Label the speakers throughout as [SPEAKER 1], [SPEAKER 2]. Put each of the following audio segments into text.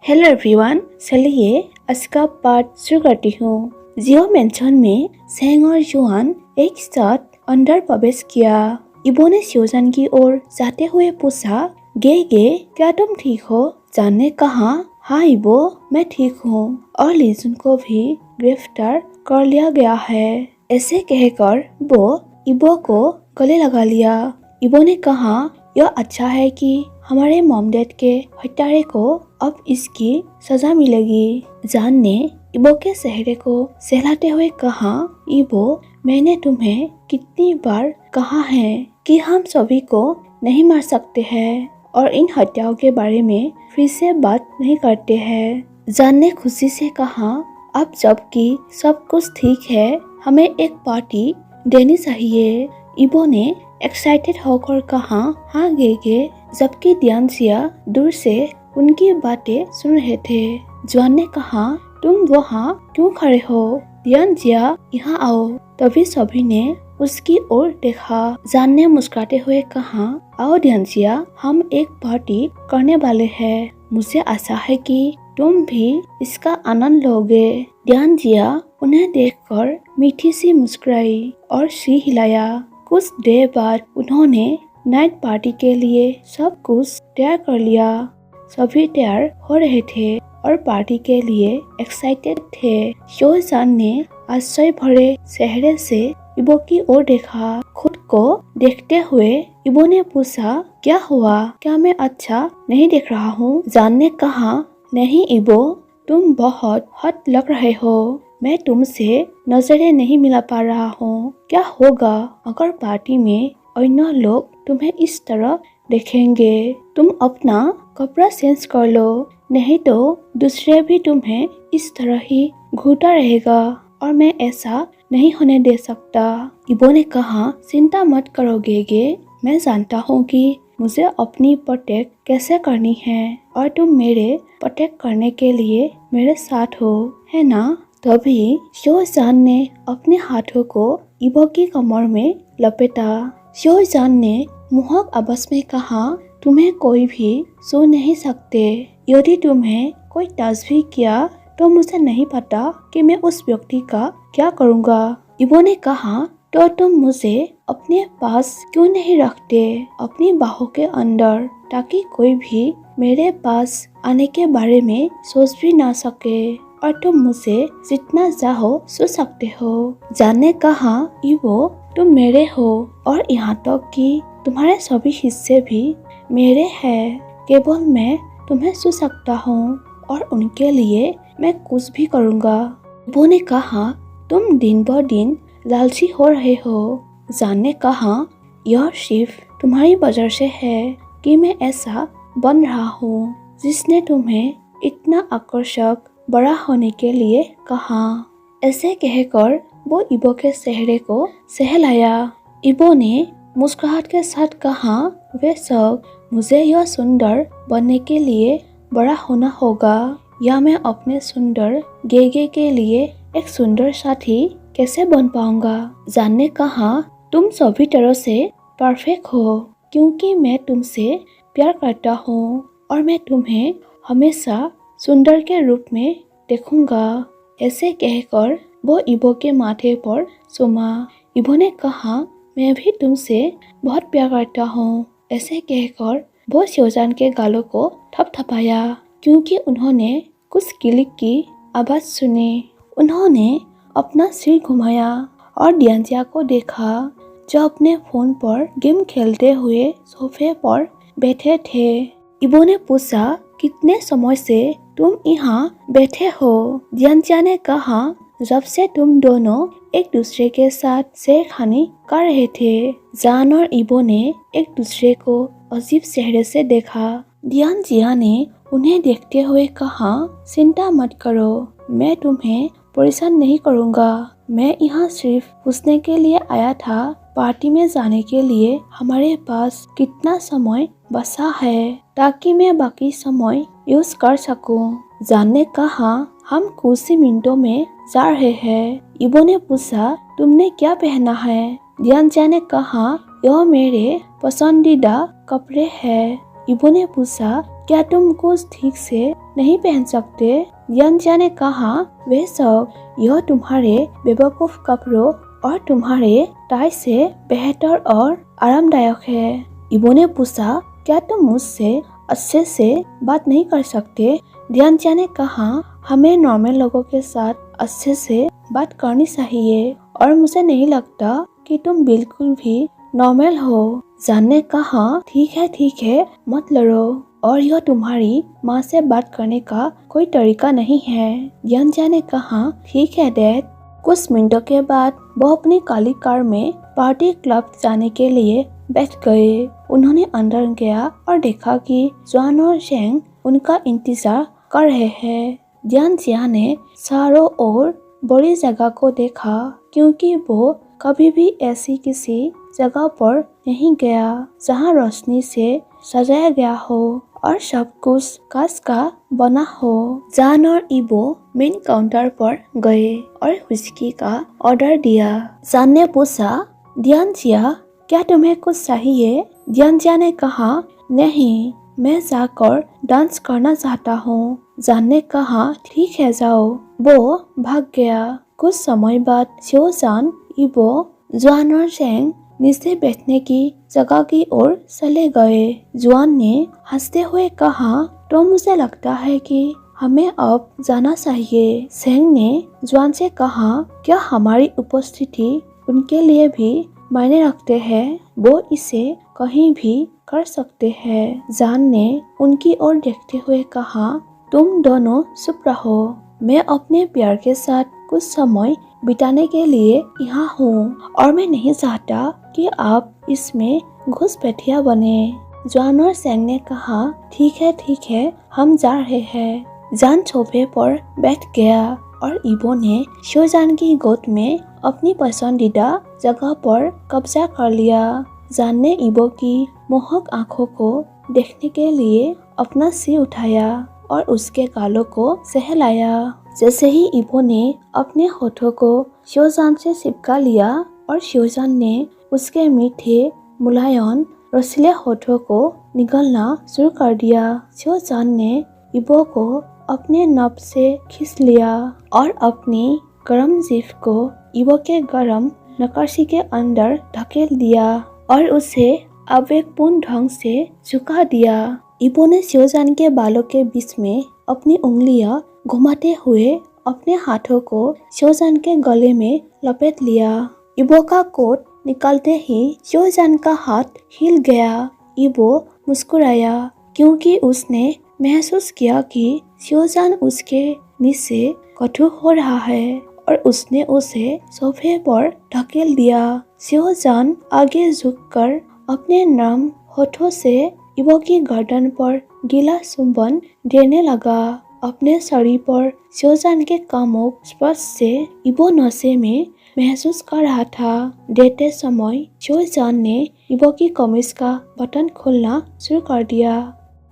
[SPEAKER 1] Hello everyone, चलिए आज का पार्ट शुरू करती हूँ। जियो मेंशन में सेंग और युआन एक साथ अंदर प्रवेश किया। इबो ने श्योजान की ओर जाते हुए पूछा, गे गे क्या तुम ठीक हो? जान ने कहा, हाँ इबो मैं ठीक हूँ, और लीजुन को भी गिरफ्तार कर लिया गया है। ऐसे कहकर वो इबो को गले लगा लिया। इबो ने कहा, यह अच्छा है कि हमारे मॉम डैड के हत्यारे को अब इसकी सजा मिलेगी। जान ने इबो के चेहरे को सहलाते हुए कहा, इबो मैंने तुम्हें कितनी बार कहा है कि हम सभी को नहीं मार सकते हैं और इन हत्याओं के बारे में फिर से बात नहीं करते हैं। जान ने खुशी से कहा, अब जबकि सब कुछ ठीक है हमें एक पार्टी देनी चाहिए। इबो ने एक्साइटेड होकर कहा, हाँ गे। जबकि ध्यानजिया दूर से उनकी बातें सुन रहे थे। जॉन ने कहा, तुम वहाँ क्यों खड़े हो? ध्यानजिया यहाँ आओ। तभी सभी ने उसकी ओर देखा। जान ने मुस्कुराते हुए कहा, आओ ध्यानजिया, हम एक पार्टी करने वाले हैं। मुझे आशा है कि तुम भी इसका आनंद लोगे। ध्यानजिया उन्हें देखकर मीठी सी मुस्कुराई और सिर हिलाया। कुछ देर बाद उन्होंने नाइट पार्टी के लिए सब कुछ तैयार कर लिया। सभी तैयार हो रहे थे और पार्टी के लिए एक्साइटेड थे। श्योजान ने आश्चर्य भरे चेहरे से इबो की ओर देखा। खुद को देखते हुए इबो ने पूछा, क्या हुआ? क्या मैं अच्छा नहीं देख रहा हूँ? जान ने कहा, नहीं इबो, तुम बहुत हॉट लग रहे हो। मैं तुमसे नजरें नहीं मिला पा रहा हूँ। क्या होगा अगर पार्टी में अन्य लोग तुम्हें इस तरह देखेंगे? तुम अपना कपड़ा चेंज कर लो, नहीं तो दूसरे भी तुम्हें इस तरह ही घूरता रहेगा और मैं ऐसा नहीं होने दे सकता। इबो ने कहा, चिंता मत करो गे, मैं जानता हूँ कि मुझे अपनी प्रोटेक्ट कैसे करनी है और तुम मेरे प्रोटेक्ट करने के लिए मेरे साथ हो, है ना? तभी श्योजान ने अपने हाथों को इबो की कमर में लपेटा। श्योजान ने मोहक आवाज में कहा, तुम्हें कोई भी छू नहीं सकते। यदि तुम्हें कोई टच भी किया तो मुझे नहीं पता कि मैं उस व्यक्ति का क्या करूँगा। इबो ने कहा, तो तुम मुझे अपने पास क्यों नहीं रखते अपनी बाहों के अंदर, ताकि कोई भी मेरे पास आने के बारे में सोच भी ना सके और तुम मुझे जितना चाहो छू सकते हो। जान ने कहा, इबो तुम मेरे हो और यहाँ तक कि तुम्हारे सभी हिस्से भी मेरे हैं। केवल मैं तुम्हें छू सकता हूँ और उनके लिए मैं कुछ भी करूँगा। इबो ने कहा, तुम दिन ब दिन लालची हो रहे हो। जान ने कहा, यह सिर्फ तुम्हारी वजह से है कि मैं ऐसा बन रहा हूँ, जिसने तुम्हें इतना आकर्षक बड़ा होने के लिए कहा। ऐसे कहकर वो इबो के चेहरे को सहलाया। इबो ने मुस्कुराहट के साथ कहा, वे सब मुझे यह सुंदर बनने के लिए बड़ा होना होगा, या मैं अपने सुंदर गेगे के लिए एक सुंदर साथी कैसे बन पाऊंगा? जान ने कहा, तुम सभी तरह से परफेक्ट हो, क्योंकि मैं तुमसे प्यार करता हूँ और मैं तुम्हें हमेशा सुंदर के रूप में देखूंगा। ऐसे कहकर वो इबो के माथे पर चूमा। इबो ने कहा, मैं भी तुमसे बहुत प्यार करता हूँ। ऐसे कहकर वो श्योजान के गालों को थपथपाया, क्योंकि उन्होंने कुछ क्लिक की आवाज सुनी। उन्होंने अपना सिर घुमाया और ध्यानजिया को देखा, जो अपने फोन पर गेम खेलते हुए सोफे पर बैठे थे। इबो ने पूछा, कितने समय से तुम यहाँ बैठे हो? ध्यानजिया ने कहा, जब से तुम दोनों एक दूसरे के साथ छेड़खानी कर रहे थे। जान और इबो ने एक दूसरे को अजीब चेहरे से देखा। ध्यानजिया ने उन्हें देखते हुए कहा, चिंता मत करो, मैं तुम्हें परेशान नहीं करूँगा। मैं यहाँ सिर्फ पूछने के लिए आया था, पार्टी में जाने के लिए हमारे पास कितना समय बचा है, ताकि मैं बाकी समय यूज कर सकूं। जान ने कहा, हम कुछ ही मिनटों में जा रहे हैं। इबो ने पूछा, तुमने क्या पहना है? ध्यानजिया ने कहा, यह मेरे पसंदीदा कपड़े हैं। इबो ने पूछा, क्या तुम कुछ ठीक से नहीं पहन सकते। यानजिया ने कहा, बेशक यह तुम्हारे बेवकूफ कपड़ों और तुम्हारे टाई से बेहतर और आरामदायक है। इबो ने पूछा, क्या तुम मुझसे अच्छे से बात नहीं कर सकते? यानजिया ने कहा, हमें नॉर्मल लोगों के साथ अच्छे से बात करनी चाहिए और मुझे नहीं लगता कि तुम बिल्कुल भी नॉर्मल हो। जान ने कहा, ठीक है, मत लड़ो, और यह तुम्हारी माँ से बात करने का कोई तरीका नहीं है। यानजिया ने कहा, ठीक है डैड। कुछ मिनटों के बाद वो अपनी काली कार में पार्टी क्लब जाने के लिए बैठ गए। उन्होंने अंदर गया और देखा कि जॉन और शेंग उनका इंतजार कर रहे हैं। यानजिया ने चारों ओर बड़ी जगह को देखा, क्योंकि वो कभी भी ऐसी किसी जगह पर नहीं गया जहां रोशनी से सजाया गया हो और सब कुछ कांच का बना हो। जान और इबो मेन काउंटर पर गए और व्हिस्की का ऑर्डर दिया। जान ने पूछा, यानजिया, क्या तुम्हें कुछ चाहिए? यानजिया ने कहा, नहीं, मैं जाकर डांस करना चाहता हूँ। जान ने कहा, ठीक है, जाओ। वो भाग गया। कुछ समय बाद शिवजान, इबो, जुआन और शेंग नीचे बैठने की जगह की ओर चले गए। जुआन ने हंसते हुए कहा, तो मुझे लगता है कि हमें अब जाना चाहिए। शेंग ने जुआन से कहा, क्या हमारी उपस्थिति उनके लिए भी मायने रखते हैं? वो इसे कहीं भी कर सकते हैं। जान ने उनकी ओर देखते हुए कहा, तुम दोनों चुप रहो, मैं अपने प्यार के साथ कुछ समय बिताने के लिए यहाँ हूँ और मैं नहीं चाहता कि आप इसमें घुसपैठिया बने। जान और शेंग ने कहा, ठीक है, हम जा रहे हैं। जान सोफे पर बैठ गया और इबो ने शिवजान की गोद में अपनी पसंदीदा जगह पर कब्जा कर लिया। जान ने इबो की मोहक आंखों को देखने के लिए अपना सिर उठाया और उसके गालों को सहलाया। जैसे ही इबो ने अपने होठों को शिवजान से चिपका लिया और शिवजान ने उसके मीठे मुलायम रसीले होठों को निगलना शुरू कर दिया। शिवजान ने इबो को अपने नब से खींच लिया और अपनी गर्म जीभ को इबो के गर्म नकाशी के अंदर धकेल दिया और उसे आवेगपूर्ण ढंग से झुका दिया। इबो ने शिवजान के बालों के बीच में अपनी उंगलियां घुमाते हुए अपने हाथों को शिवजान के गले में लपेट लिया। इबो का कोट निकालते ही शिवजान का हाथ हिल गया। इबो मुस्कुराया क्योंकि उसने महसूस किया कि शिवजान उसके नीचे कठोर हो रहा है और उसने उसे सोफे पर धकेल दिया। शिवजान आगे झुककर अपने नरम होठों से इबो की गर्दन पर गीला चुंबन देने लगा। अपने शरीर पर शिवजान के कामुक स्पर्श से इबो नशे में महसूस कर रहा था। देते समय शिवजान ने इबो की कमीज का बटन खोलना शुरू कर दिया।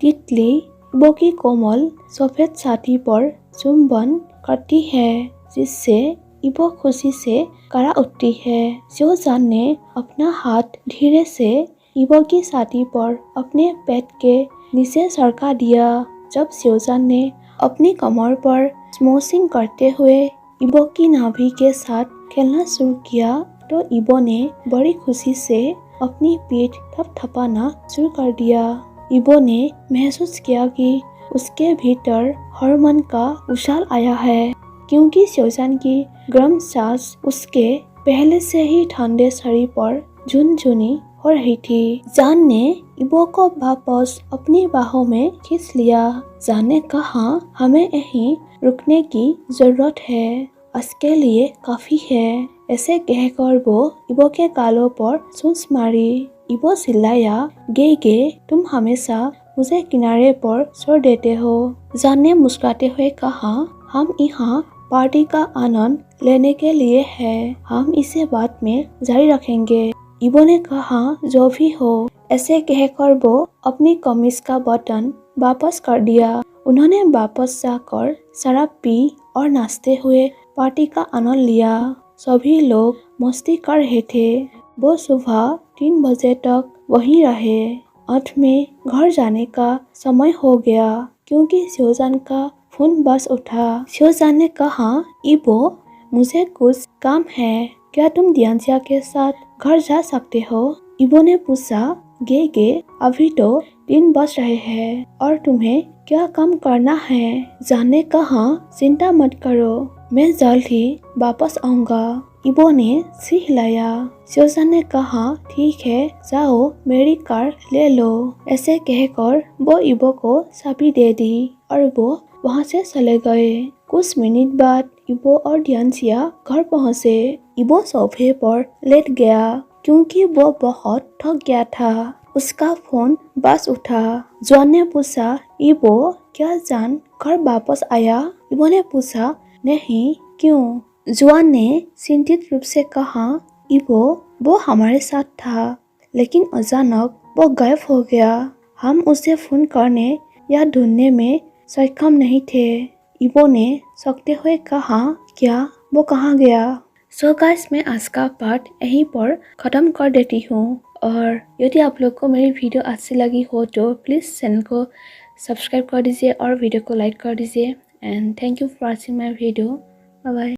[SPEAKER 1] तितली इबो की कोमल सफेद छाती पर चुंबन करती है, जिससे इबो खुशी से करा उठती है। शिवजान ने अपना हाथ धीरे से इबो की छाती पर अपने पेट के नीचे सरका दिया। जब शिवजान ने अपनी कमर पर स्मोशिंग करते हुए इबो की नाभि के साथ खेलना शुरू किया तो इबो ने बड़ी खुशी से अपनी पीठ थपथपाना शुरू कर दिया। इबो ने महसूस किया कि उसके भीतर हार्मोन का उछाल आया है, क्योंकि शिवजान की गर्म सांस उसके पहले से ही ठंडे शरीर पर झुनझुनी हो रही थी। जान ने इबो को वापस अपनी बाहों में खींच लिया। जान ने कहा, हमें यहीं रुकने की जरूरत है, इसके लिए काफी है। ऐसे कहकर वो इबो के गालों पर चूंच मारी। इबो चिल्लाया, गे तुम हमेशा मुझे किनारे पर छोड़ देते हो। जान ने मुस्कुराते हुए कहा, हम यहाँ पार्टी का आनंद लेने के लिए है, हम इसे बाद में जारी रखेंगे। इबो ने कहा, जो भी हो। ऐसे कहकर वो अपनी कमीज का बटन वापस कर दिया। उन्होंने वापस जाकर शराब पी और नाचते हुए पार्टी का आनंद लिया। सभी लोग मस्ती कर रहे थे। वो सुबह 3 बजे तक वहीं रहे। अंत में घर जाने का समय हो गया। क्योंकि शिवजान का फोन बस उठा। शिवजान ने कहा, इबो मुझे कुछ काम है, क्या तुम ध्यानजिया के साथ घर जा सकते हो? इबो ने पूछा, गे अभी तो 3 बज रहे हैं और तुम्हें क्या काम करना है? जान ने कहा, चिंता मत करो, मैं जल्द ही वापस आऊंगा। इबो ने सिर हिलाया। शिवजान ने कहा, ठीक है, जाओ मेरी कार ले लो। ऐसे कहकर वो इबो को चाबी दे दी और वो वहाँ से चले गए। कुछ मिनट बाद इबो और ध्यानजिया घर पहुँचे। इबो सोफे पर लेट गया क्योंकि वो बहुत थक गया था। उसका फोन बस उठा। जॉन ने पूछा, इबो क्या जान घर वापस आया? इबो ने पूछा, नहीं, क्यों? जॉन ने चिंतित रूप से कहा, इबो वो हमारे साथ था, लेकिन अचानक वो गायब हो गया। हम उसे फोन करने या ढूंढने में सक्षम नहीं थे। इबो ने सकते हुए कहा, क्या वो कहाँ गया? सो गाइस, मैं आज का पार्ट यहीं पर ख़त्म कर देती हूँ। और यदि आप लोग को मेरी वीडियो अच्छी लगी हो तो प्लीज़ चैनल को सब्सक्राइब कर दीजिए और वीडियो को लाइक कर दीजिए। And thank you for watching my video. Bye bye.